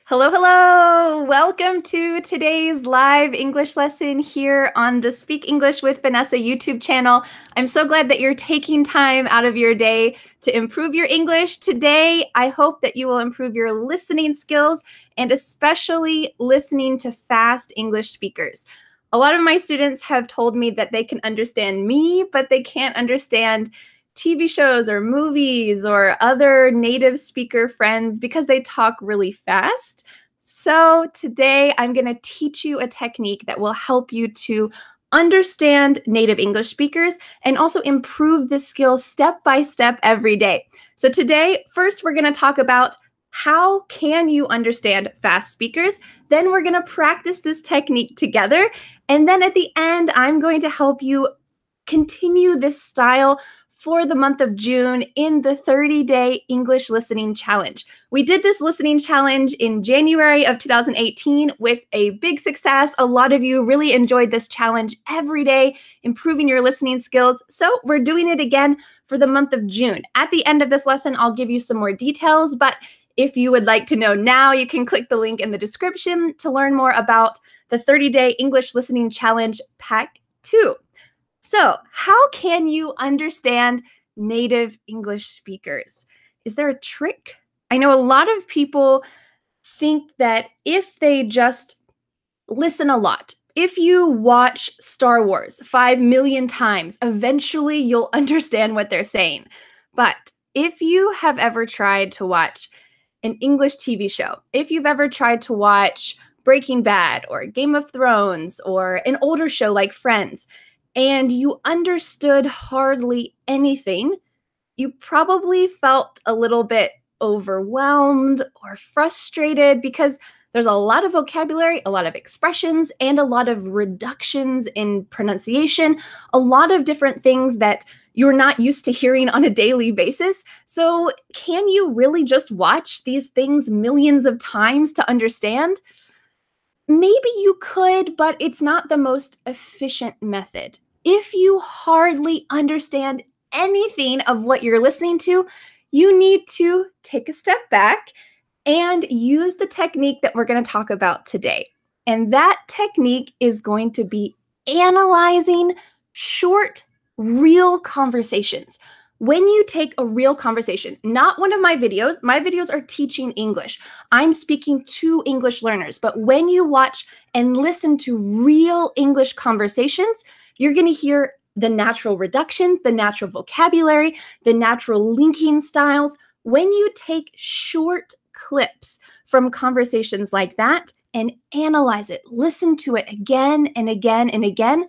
Hello, hello! Welcome to today's live English lesson here on the Speak English with Vanessa YouTube channel. I'm so glad that you're taking time out of your day to improve your English. Today, I hope that you will improve your listening skills and especially listening to fast English speakers. A lot of my students have told me that they can understand me, but they can't understand TV shows or movies or other native speaker friends because they talk really fast. So today I'm going to teach you a technique that will help you to understand native English speakers and also improve the skill step by step every day. So today, first we're going to talk about how can you understand fast speakers? Then we're going to practice this technique together. And then at the end, I'm going to help you continue this style for the month of June in the 30-day English listening challenge. We did this listening challenge in January of 2018 with a big success. A lot of you really enjoyed this challenge every day, improving your listening skills. So we're doing it again for the month of June. At the end of this lesson, I'll give you some more details, but if you would like to know now, you can click the link in the description to learn more about the 30-day English listening challenge Pack 2. So, how can you understand native English speakers? Is there a trick? I know a lot of people think that if they just listen a lot, if you watch Star Wars 5 million times, eventually you'll understand what they're saying. But if you have ever tried to watch an English TV show, if you've ever tried to watch Breaking Bad or Game of Thrones or an older show like Friends, and you understood hardly anything, you probably felt a little bit overwhelmed or frustrated because there's a lot of vocabulary, a lot of expressions, and a lot of reductions in pronunciation, a lot of different things that you're not used to hearing on a daily basis. So can you really just watch these things millions of times to understand? Maybe you could, but it's not the most efficient method. If you hardly understand anything of what you're listening to, you need to take a step back and use the technique that we're going to talk about today. And that technique is going to be analyzing short, real conversations. When you take a real conversation, not one of my videos are teaching English. I'm speaking to English learners. But when you watch and listen to real English conversations, you're going to hear the natural reductions, the natural vocabulary, the natural linking styles. When you take short clips from conversations like that and analyze it, listen to it again and again and again,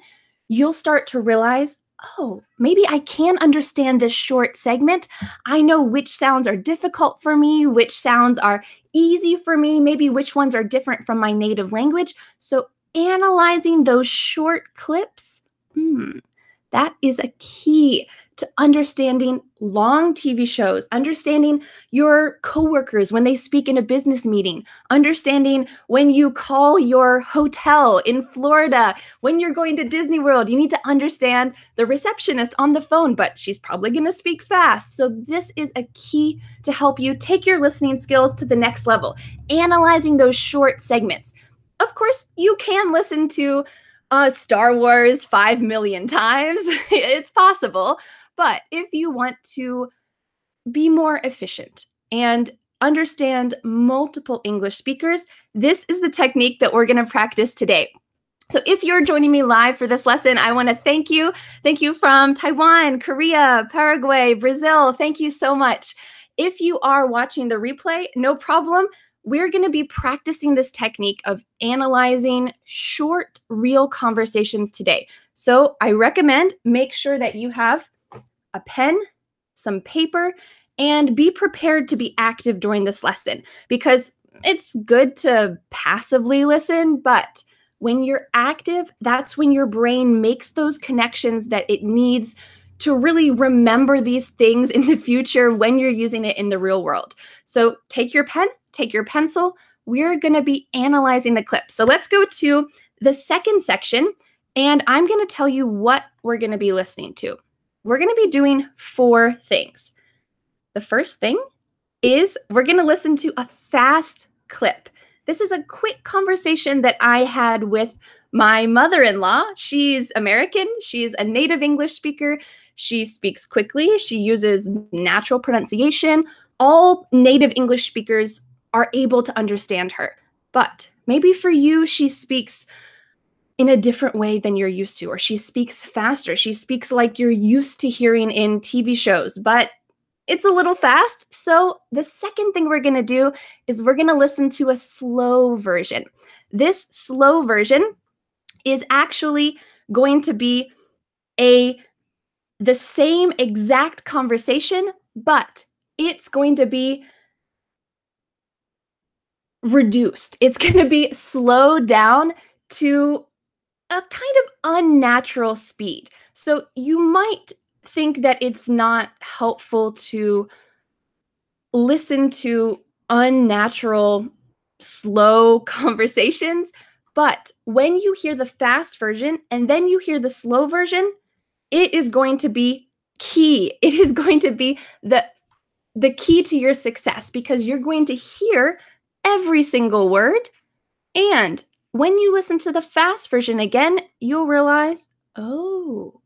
you'll start to realize, oh, maybe I can understand this short segment. I know which sounds are difficult for me, which sounds are easy for me, maybe which ones are different from my native language. So analyzing those short clips, that is a key to understanding long TV shows, understanding your coworkers when they speak in a business meeting, understanding when you call your hotel in Florida, when you're going to Disney World, you need to understand the receptionist on the phone, but she's probably going to speak fast. So this is a key to help you take your listening skills to the next level, analyzing those short segments. Of course, you can listen to Star Wars 5 million times. It's possible. But if you want to be more efficient and understand multiple English speakers, this is the technique that we're going to practice today. So if you're joining me live for this lesson, I want to thank you. Thank you from Taiwan, Korea, Paraguay, Brazil. Thank you so much. If you are watching the replay, no problem. We're going to be practicing this technique of analyzing short, real conversations today. So I recommend make sure that you have a pen, some paper, and be prepared to be active during this lesson because it's good to passively listen, but when you're active, that's when your brain makes those connections that it needs to really remember these things in the future when you're using it in the real world. So take your pen, take your pencil. We're going to be analyzing the clip. So let's go to the second section, and I'm going to tell you what we're going to be listening to. We're going to be doing 4 things. The first thing is we're going to listen to a fast clip. This is a quick conversation that I had with my mother-in-law. She's American. She's a native English speaker. She speaks quickly. She uses natural pronunciation. All native English speakers are able to understand her. But maybe for you, she speaks in a different way than you're used to, or she speaks faster. She speaks like you're used to hearing in TV shows, but it's a little fast. So the second thing we're going to do is we're going to listen to a slow version. This slow version is actually going to be the same exact conversation, but it's going to be reduced. It's going to be slowed down to a kind of unnatural speed. So you might think that it's not helpful to listen to unnatural, slow conversations. But when you hear the fast version and then you hear the slow version, it is going to be key. It is going to be the key to your success because you're going to hear every single word. And when you listen to the fast version again, you'll realize, oh,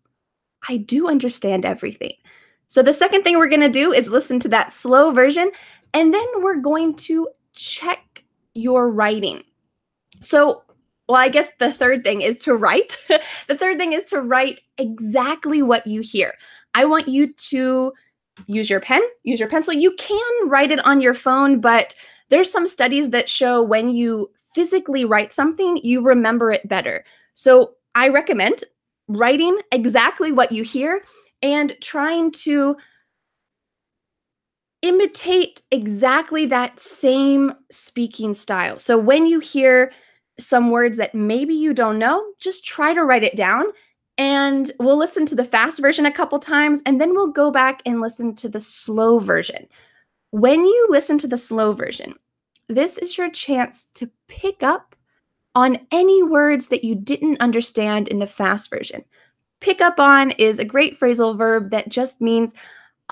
I do understand everything. So the second thing we're going to do is listen to that slow version, and then we're going to check your writing. So, well, I guess the third thing is to write. The third thing is to write exactly what you hear. I want you to use your pen, use your pencil. You can write it on your phone, but there's some studies that show when you physically write something, you remember it better. So I recommend writing exactly what you hear and trying to imitate exactly that same speaking style. So when you hear some words that maybe you don't know, just try to write it down. And we'll listen to the fast version a couple times, and then we'll go back and listen to the slow version. When you listen to the slow version, this is your chance to pick up on any words that you didn't understand in the fast version. Pick up on is a great phrasal verb that just means,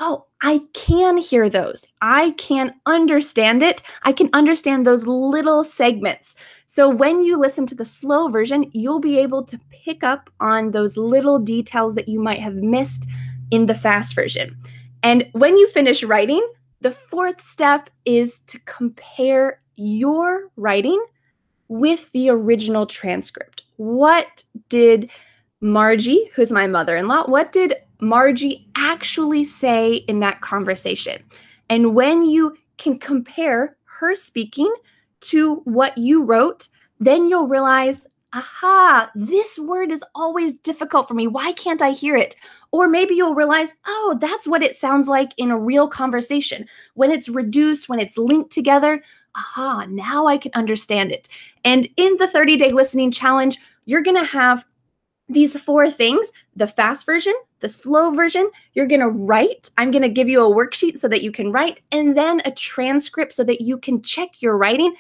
oh, I can hear those. I can understand it. I can understand those little segments. So when you listen to the slow version, you'll be able to pick up on those little details that you might have missed in the fast version. And when you finish writing, the fourth step is to compare your writing with the original transcript. What did Margie, who's my mother-in-law, what did Margie actually say in that conversation? And when you can compare her speaking to what you wrote, then you'll realize, aha, this word is always difficult for me. Why can't I hear it? Or maybe you'll realize, oh, that's what it sounds like in a real conversation. When it's reduced, when it's linked together, aha, now I can understand it. And in the 30-day listening challenge, you're going to have these four things: the fast version, the slow version, you're going to write. I'm going to give you a worksheet so that you can write, and then a transcript so that you can check your writing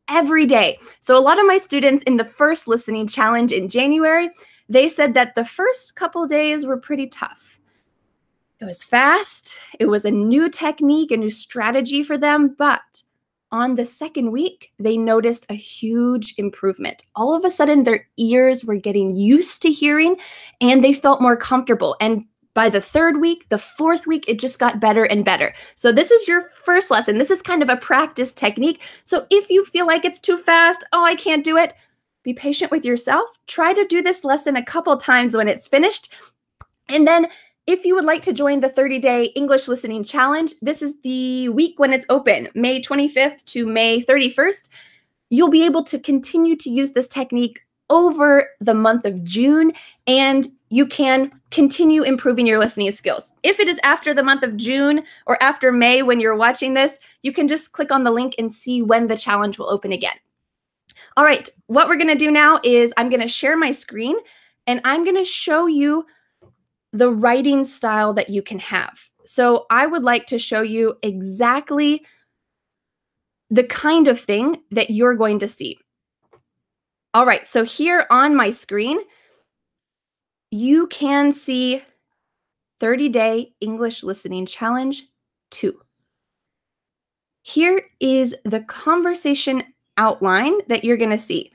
every day. So a lot of my students in the first listening challenge in January, they said that the first couple days were pretty tough. It was fast. It was a new technique, a new strategy for them, but on the second week, they noticed a huge improvement. All of a sudden, their ears were getting used to hearing and they felt more comfortable. And by the third week, the fourth week, it just got better and better. So this is your first lesson. This is kind of a practice technique. So if you feel like it's too fast, oh, I can't do it, be patient with yourself. Try to do this lesson a couple times when it's finished. And then if you would like to join the 30-day English Listening Challenge, this is the week when it's open, May 25th to May 31st. You'll be able to continue to use this technique over the month of June, and you can continue improving your listening skills. If it is after the month of June or after May when you're watching this, you can just click on the link and see when the challenge will open again. All right, what we're going to do now is I'm going to share my screen, and I'm going to show you the writing style that you can have. So I would like to show you exactly the kind of thing that you're going to see. All right, so here on my screen, you can see 30-day English Listening Challenge 2. Here is the conversation outline that you're going to see.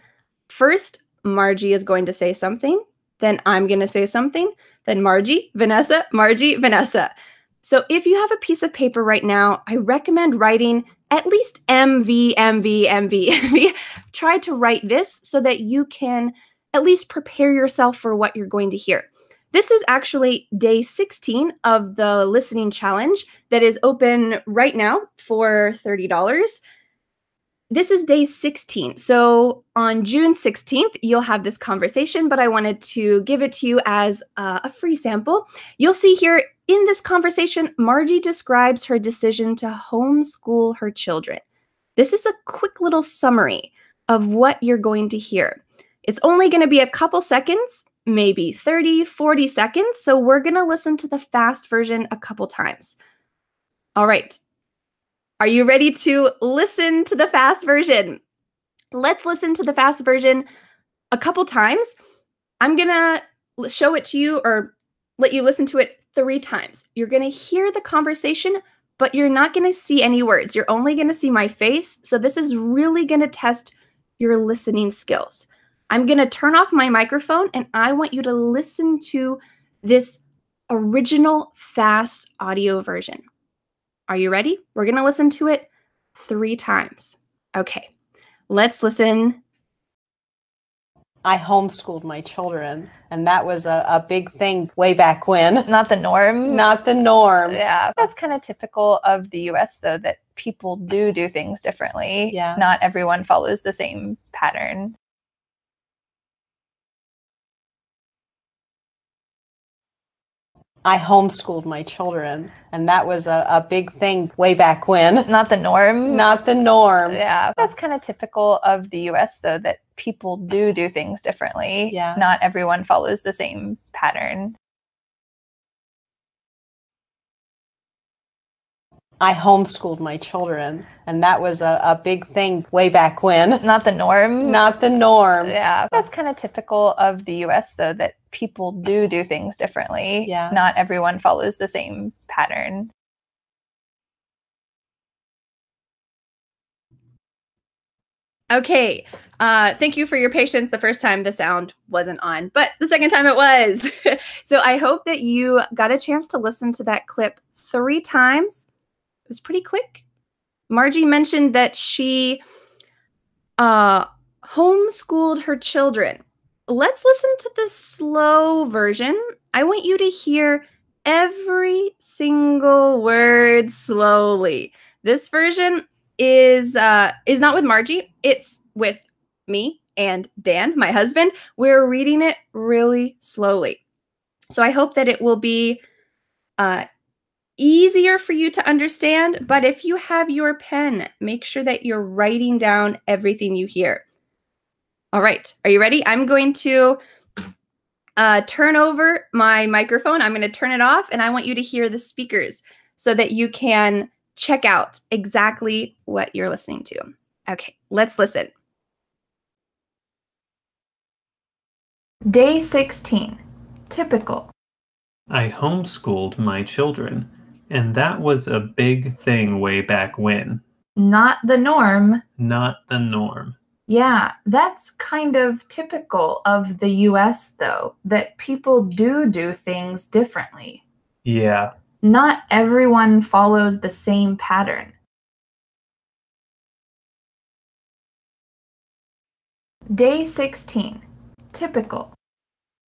First, Margie is going to say something, then I'm going to say something, then Margie, Vanessa, Margie, Vanessa. So if you have a piece of paper right now, I recommend writing at least MV, MV, MV, MV. Try to write this so that you can at least prepare yourself for what you're going to hear. This is actually day 16 of the listening challenge that is open right now for $30. This is day 16. So on June 16th, you'll have this conversation, but I wanted to give it to you as a free sample. You'll see here in this conversation, Margie describes her decision to homeschool her children. This is a quick little summary of what you're going to hear. It's only going to be a couple seconds, maybe 30, 40 seconds. So we're going to listen to the fast version a couple times. All right. Are you ready to listen to the fast version? Let's listen to the fast version a couple times. I'm going to show it to you or let you listen to it 3 times. You're going to hear the conversation, but you're not going to see any words. You're only going to see my face. So this is really going to test your listening skills. I'm going to turn off my microphone and I want you to listen to this original fast audio version. Are you ready? We're going to listen to it 3 times. Okay, let's listen. I homeschooled my children, and that was a big thing way back when. Not the norm. Not the norm. Yeah, that's kind of typical of the US, though, that people do things differently. Yeah. Not everyone follows the same pattern. I homeschooled my children, and that was a big thing way back when. Not the norm. Not the norm. Yeah, that's kind of typical of the US, though, that people do things differently. Yeah. Not everyone follows the same pattern. I homeschooled my children, and that was a big thing way back when. Not the norm. Not the norm. Yeah, that's kind of typical of the US, though, that people do things differently. Yeah. Not everyone follows the same pattern. Okay, thank you for your patience. The first time the sound wasn't on, but the second time it was. So I hope that you got a chance to listen to that clip 3 times. It was pretty quick. Margie mentioned that she homeschooled her children. Let's listen to the slow version. I want you to hear every single word slowly. This version is not with Margie. It's with me and Dan, my husband. We're reading it really slowly. So I hope that it will be easier for you to understand, but if you have your pen, make sure that you're writing down everything you hear. All right, are you ready? I'm going to turn over my microphone. I'm going to turn it off, and I want you to hear the speakers so that you can check out exactly what you're listening to. Okay, let's listen. Day 16, typical. I homeschooled my children, and that was a big thing way back when. Not the norm. Not the norm. Yeah, that's kind of typical of the US, though, that people do things differently. Yeah. Not everyone follows the same pattern. Day 16, typical.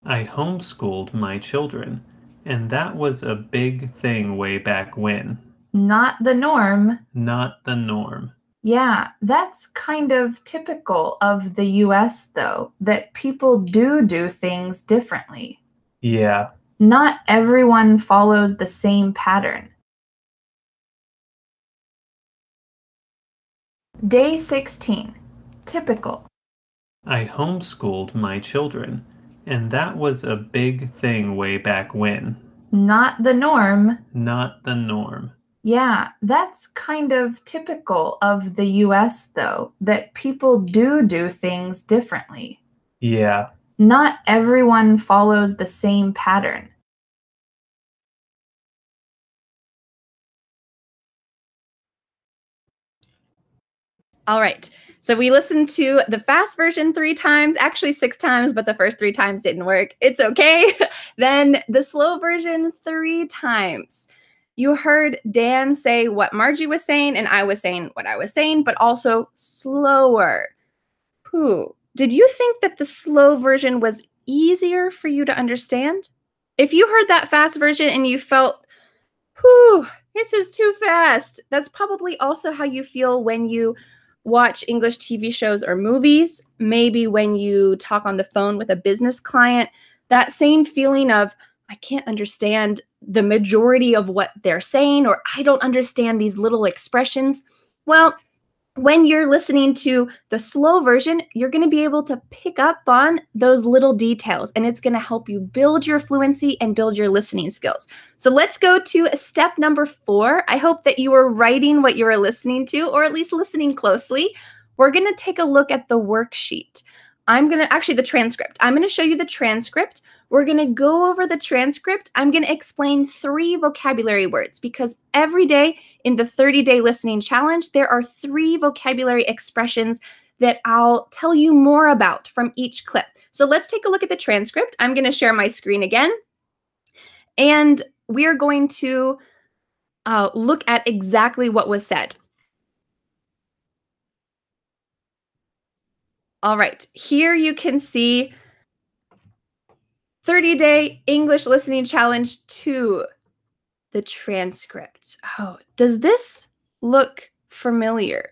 I homeschooled my children, and that was a big thing way back when. Not the norm. Not the norm. Yeah, that's kind of typical of the US, though, that people do things differently. Yeah. Not everyone follows the same pattern. Day 16, typical. I homeschooled my children, and that was a big thing way back when. Not the norm. Not the norm. Yeah, that's kind of typical of the US, though, that people do things differently. Yeah. Not everyone follows the same pattern. All right, So we listened to the fast version 3 times, actually 6 times, but the first 3 times didn't work. It's okay. Then the slow version 3 times. You heard Dan say what Margie was saying, and I was saying what I was saying, but also slower. Whew. Did you think that the slow version was easier for you to understand? If you heard that fast version and you felt, whew, this is too fast, that's probably also how you feel when you watch English TV shows or movies, maybe when you talk on the phone with a business client, that same feeling of, I can't understand the majority of what they're saying, or I don't understand these little expressions. Well, when you're listening to the slow version, you're going to be able to pick up on those little details, and it's going to help you build your fluency and build your listening skills. So let's go to step number 4. I hope that you were writing what you were listening to, or at least listening closely. We're going to take a look at the worksheet. The transcript. I'm going to show you the transcript. We're going to go over the transcript. I'm going to explain 3 vocabulary words because every day in the 30-day listening challenge, there are 3 vocabulary expressions that I'll tell you more about from each clip. So let's take a look at the transcript. I'm going to share my screen again. And we're going to look at exactly what was said. All right, here you can see 30-day English listening challenge 2, the transcript. Oh, does this look familiar?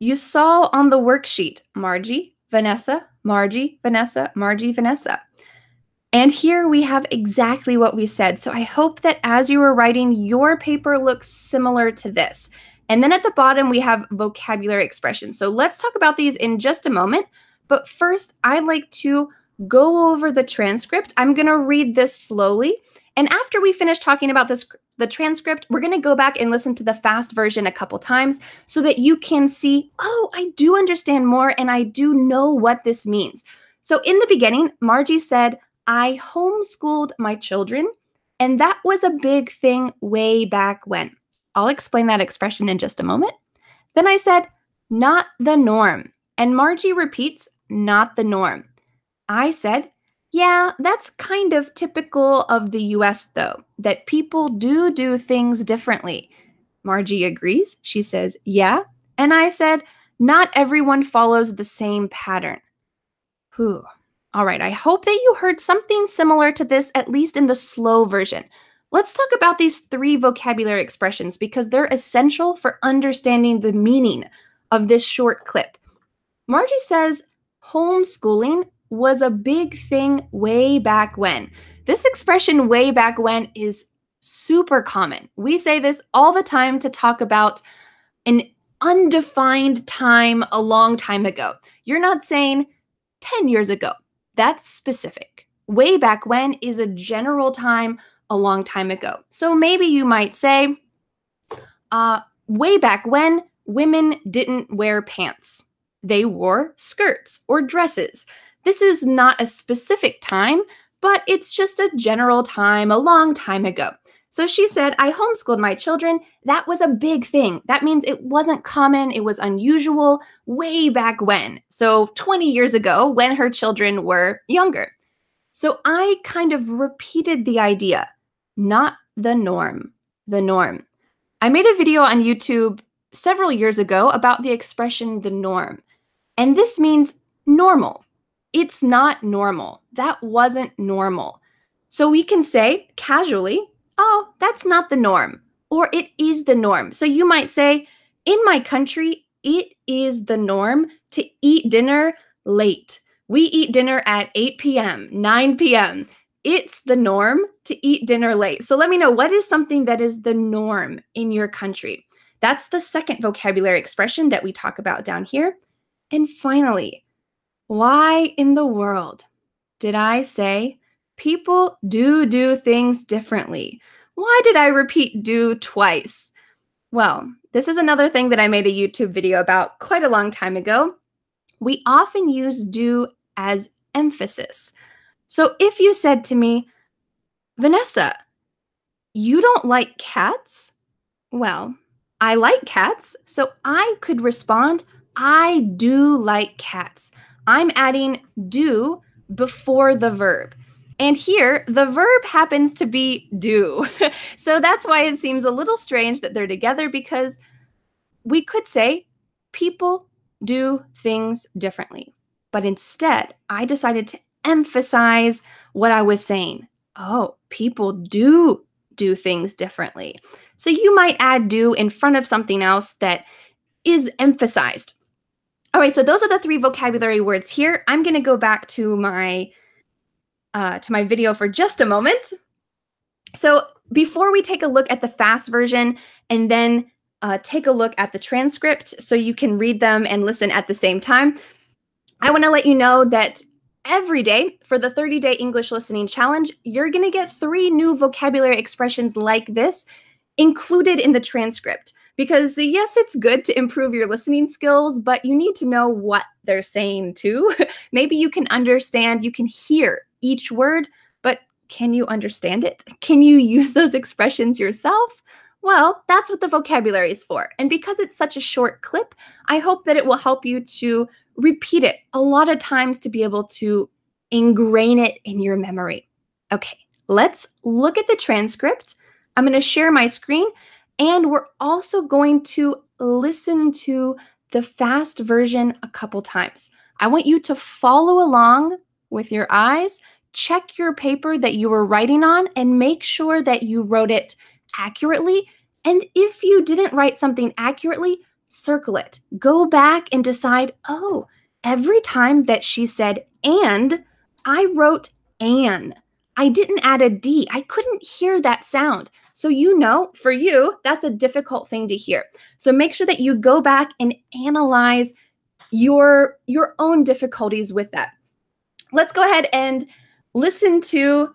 You saw on the worksheet, Margie, Vanessa, Margie, Vanessa, Margie, Vanessa. And here we have exactly what we said. So I hope that as you were writing, your paper looks similar to this. And then at the bottom, we have vocabulary expressions. So let's talk about these in just a moment. But first, I'd like to go over the transcript. I'm going to read this slowly. And after we finish talking about the transcript, we're going to go back and listen to the fast version a couple times so that you can see, oh, I do understand more and I do know what this means. So in the beginning, Margie said, I homeschooled my children, and that was a big thing way back when. I'll explain that expression in just a moment. Then I said, not the norm. And Margie repeats, not the norm. I said, yeah, that's kind of typical of the US though, that people do things differently. Margie agrees. She says, yeah. And I said, not everyone follows the same pattern. Whew. All right, I hope that you heard something similar to this, at least in the slow version. Let's talk about these 3 vocabulary expressions because they're essential for understanding the meaning of this short clip. Margie says, homeschooling was a big thing way back when. This expression way back when is super common. We say this all the time to talk about an undefined time a long time ago. You're not saying 10 years ago. That's specific. Way back when is a general time a long time ago. So maybe you might say, way back when women didn't wear pants. They wore skirts or dresses. This is not a specific time, but it's just a general time a long time ago. So she said, I homeschooled my children. That was a big thing. That means it wasn't common. It was unusual way back when. So 20 years ago when her children were younger. So I kind of repeated the idea, not the norm, the norm. I made a video on YouTube several years ago about the expression the norm. And this means normal. It's not normal. That wasn't normal. So we can say casually, oh, that's not the norm, or it is the norm. So you might say, in my country, it is the norm to eat dinner late. We eat dinner at 8 p.m., 9 p.m. It's the norm to eat dinner late. So let me know, what is something that is the norm in your country? That's the second vocabulary expression that we talk about down here. And finally, why in the world did I say people do things differently? Why did I repeat do twice? Well, this is another thing that I made a YouTube video about quite a long time ago. We often use do as emphasis. So if you said to me, Vanessa, you don't like cats? Well, I like cats, so I could respond, I do like cats. I'm adding do before the verb. And here, the verb happens to be do. So that's why it seems a little strange that they're together, because we could say people do things differently. But instead, I decided to emphasize what I was saying. Oh, people do things differently. So you might add do in front of something else that is emphasized. All right, so those are the 3 vocabulary words here. I'm going to go back to my video for just a moment. So before we take a look at the fast version and then take a look at the transcript so you can read them and listen at the same time, I want to let you know that every day for the 30-day English listening challenge, you're going to get 3 new vocabulary expressions like this included in the transcript. Because yes, it's good to improve your listening skills, but you need to know what they're saying too. Maybe you can understand, you can hear each word, but can you understand it? Can you use those expressions yourself? Well, that's what the vocabulary is for. And because it's such a short clip, I hope that it will help you to repeat it a lot of times to be able to ingrain it in your memory. Okay, let's look at the transcript. I'm going to share my screen, and we're also going to listen to the fast version a couple times. I want you to follow along with your eyes, check your paper that you were writing on, and make sure that you wrote it accurately. And if you didn't write something accurately, circle it. Go back and decide, oh, every time that she said and, I wrote an. I didn't add a D. I couldn't hear that sound. So you know, for you, that's a difficult thing to hear. So make sure that you go back and analyze your own difficulties with that. Let's go ahead and listen to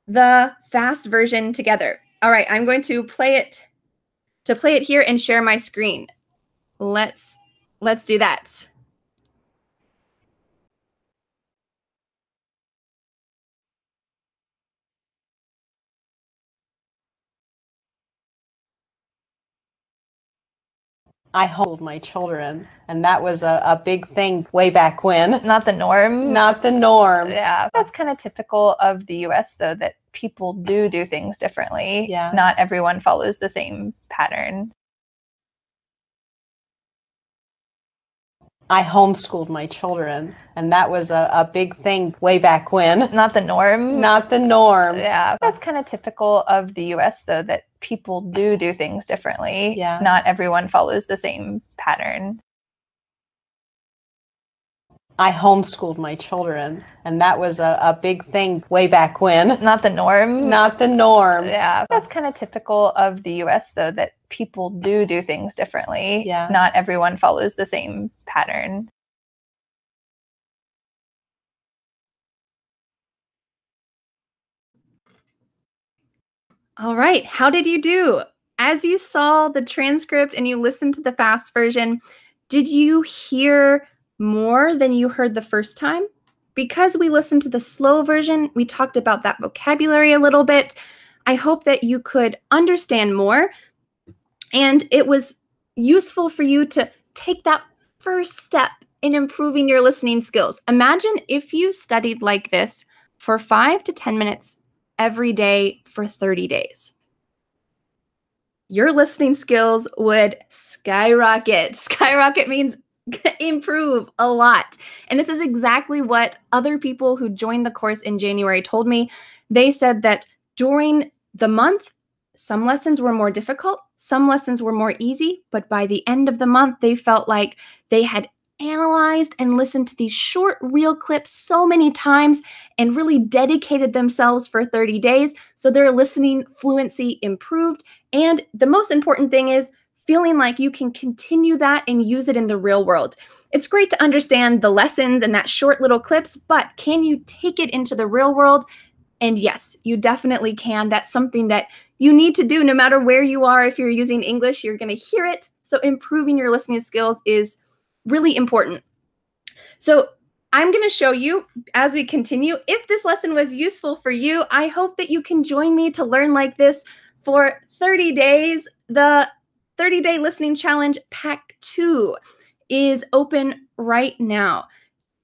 the fast version together. All right, I'm going to play it here and share my screen. Let's do that. I homeschooled my children, and that was a big thing way back when. Not the norm. Not the norm. Yeah, that's kind of typical of the US, though, that people do things differently. Yeah. Not everyone follows the same pattern. I homeschooled my children, and that was a big thing way back when. Not the norm. Not the norm. Yeah, that's kind of typical of the US, though, that people do things differently. Yeah. Not everyone follows the same pattern. I homeschooled my children, and that was a big thing way back when. Not the norm. Not the norm. Yeah, that's kind of typical of the US, though, that people do things differently. Yeah. Not everyone follows the same pattern. All right, how did you do? As you saw the transcript and you listened to the fast version, did you hear more than you heard the first time? Because we listened to the slow version, we talked about that vocabulary a little bit. I hope that you could understand more, and it was useful for you to take that first step in improving your listening skills. Imagine if you studied like this for 5 to 10 minutes every day for 30 days. Your listening skills would skyrocket. Skyrocket means improve a lot. And this is exactly what other people who joined the course in January told me. They said that during the month, some lessons were more difficult, some lessons were more easy, but by the end of the month, they felt like they had analyzed and listened to these short reel clips so many times and really dedicated themselves for 30 days. So their listening fluency improved. And the most important thing is feeling like you can continue that and use it in the real world. It's great to understand the lessons and that short little clips, but can you take it into the real world? And yes, you definitely can. That's something that you need to do no matter where you are. If you're using English, you're going to hear it. So improving your listening skills is really important. So I'm going to show you as we continue. If this lesson was useful for you, I hope that you can join me to learn like this for 30 days, the 30-day listening challenge pack 2. is open right now.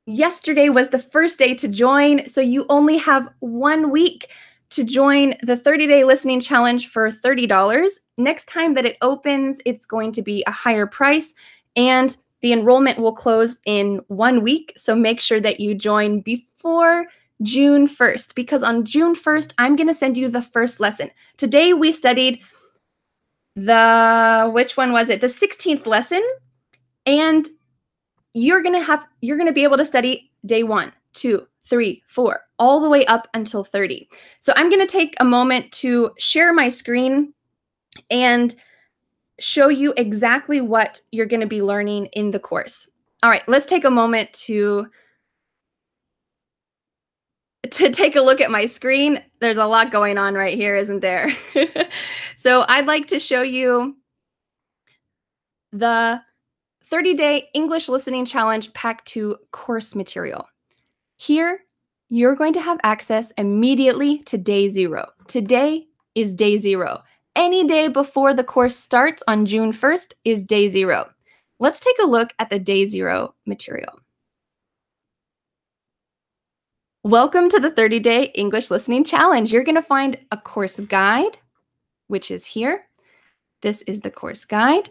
Yesterday was the first day to join, so you only have 1 week to join the 30-day listening challenge for $30. Next time that it opens, it's going to be a higher price, and the enrollment will close in 1 week. So make sure that you join before June 1st, because on June 1st, I'm going to send you the first lesson. Today we studied which one was it? The 16th lesson, and you're going to be able to study day 1, 2, 3, 4, all the way up until 30. So I'm going to take a moment to share my screen and show you exactly what you're going to be learning in the course. All right, let's take a moment to take a look at my screen. There's a lot going on right here, isn't there? So I'd like to show you the 30-day English Listening Challenge Pack 2 course material. Here, you're going to have access immediately to day 0. Today is day 0. Any day before the course starts on June 1st is day 0. Let's take a look at the day 0 material. Welcome to the 30-day English Listening Challenge. You're going to find a course guide, which is here. This is the course guide.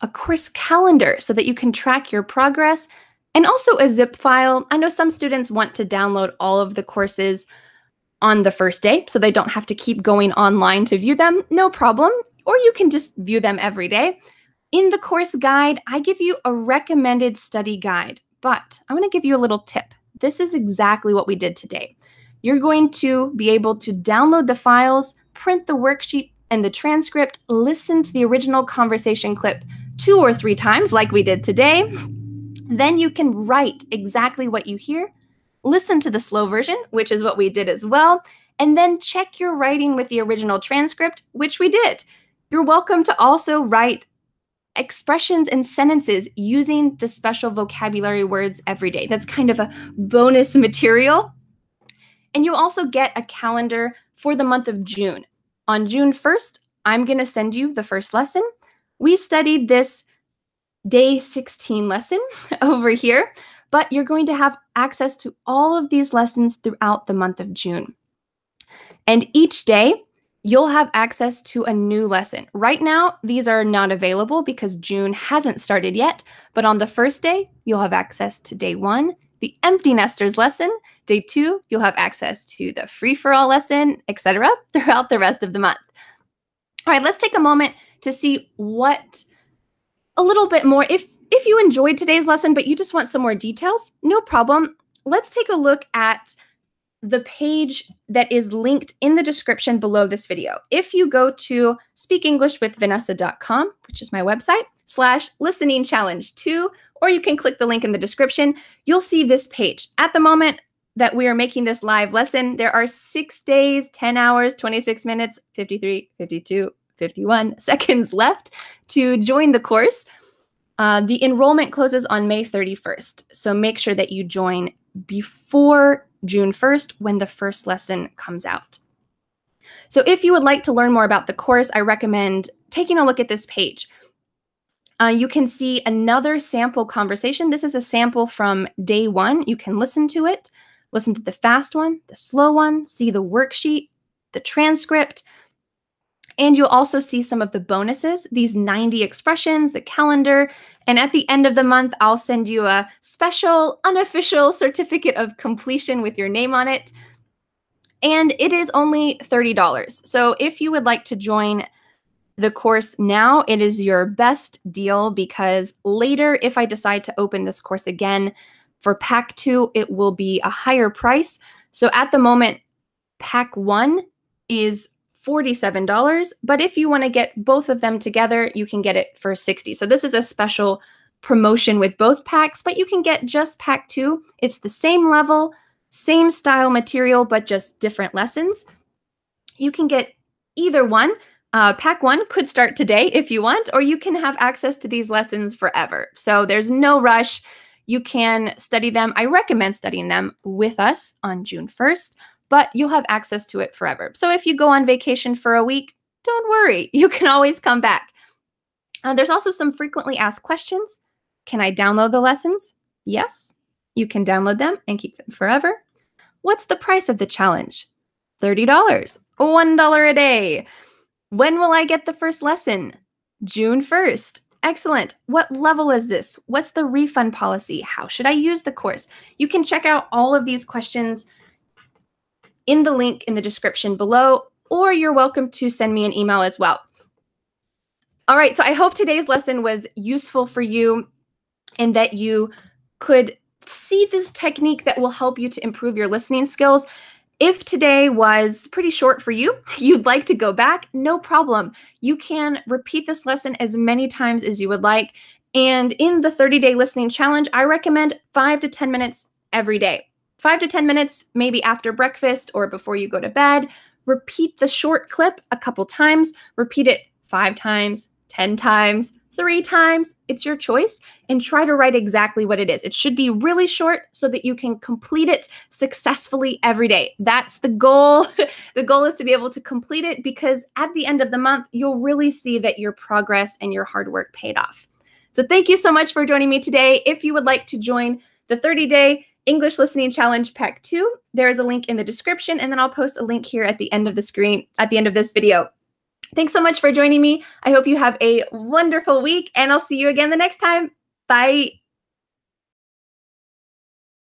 A course calendar so that you can track your progress, and also a zip file. I know some students want to download all of the courses on the first day so they don't have to keep going online to view them. No problem. Or you can just view them every day. In the course guide, I give you a recommended study guide, but I want to give you a little tip. This is exactly what we did today. You're going to be able to download the files, print the worksheet and the transcript, listen to the original conversation clip 2 or 3 times like we did today. Then you can write exactly what you hear, listen to the slow version, which is what we did as well, and then check your writing with the original transcript, which we did. You're welcome to also write expressions and sentences using the special vocabulary words every day. That's kind of a bonus material. And you also get a calendar for the month of June. On June 1st, I'm going to send you the first lesson. We studied this day 16 lesson over here, but you're going to have access to all of these lessons throughout the month of June. And each day, you'll have access to a new lesson. Right now, these are not available because June hasn't started yet, but on the first day, you'll have access to day 1, the Empty Nesters lesson. Day 2, you'll have access to the free-for-all lesson, etc. throughout the rest of the month. All right, let's take a moment to see a little bit more. If you enjoyed today's lesson, but you just want some more details, no problem. Let's take a look at the page that is linked in the description below this video. If you go to speakenglishwithvanessa.com, which is my website, /listeningchallenge2, or you can click the link in the description, you'll see this page. At the moment that we are making this live lesson, there are 6 days, 10 hours, 26 minutes, 53, 52, 51 seconds left to join the course. The enrollment closes on May 31st, so make sure that you join before June 1st when the first lesson comes out. So if you would like to learn more about the course, I recommend taking a look at this page. You can see another sample conversation. This is a sample from day 1. You can listen to it, listen to the fast one, the slow one, see the worksheet, the transcript, and you'll also see some of the bonuses, these 90 expressions, the calendar, and at the end of the month, I'll send you a special unofficial certificate of completion with your name on it. And it is only $30. So if you would like to join the course now, it is your best deal, because later, if I decide to open this course again for Pack 2, it will be a higher price. So at the moment, Pack 1 is $47, but if you want to get both of them together, you can get it for $60. So this is a special promotion with both packs, but you can get just Pack 2. It's the same level, same style material, but just different lessons. You can get either one. Pack 1 could start today if you want, or you can have access to these lessons forever. So there's no rush. You can study them. I recommend studying them with us on June 1st. But you'll have access to it forever. So if you go on vacation for a week, don't worry. You can always come back. There's also some frequently asked questions, Can I download the lessons? Yes. You can download them and keep them forever. What's the price of the challenge? $30, $1 a day. When will I get the first lesson? June 1st. Excellent. What level is this? What's the refund policy? How should I use the course? You can check out all of these questions in the link in the description below, or you're welcome to send me an email as well. All right, so I hope today's lesson was useful for you and that you could see this technique that will help you to improve your listening skills. If today was pretty short for you, you'd like to go back, no problem. You can repeat this lesson as many times as you would like. And in the 30-day listening challenge, I recommend 5 to 10 minutes every day. 5 to 10 minutes, maybe after breakfast or before you go to bed. Repeat the short clip a couple times. Repeat it 5 times, 10 times, 3 times. It's your choice, and try to write exactly what it is. It should be really short so that you can complete it successfully every day. That's the goal. The goal is to be able to complete it, because at the end of the month, you'll really see that your progress and your hard work paid off. So thank you so much for joining me today. If you would like to join the 30-day English Listening Challenge Pack 2, there is a link in the description, and then I'll post a link here at the end of the screen, at the end of this video. Thanks so much for joining me. I hope you have a wonderful week, and I'll see you again the next time. Bye.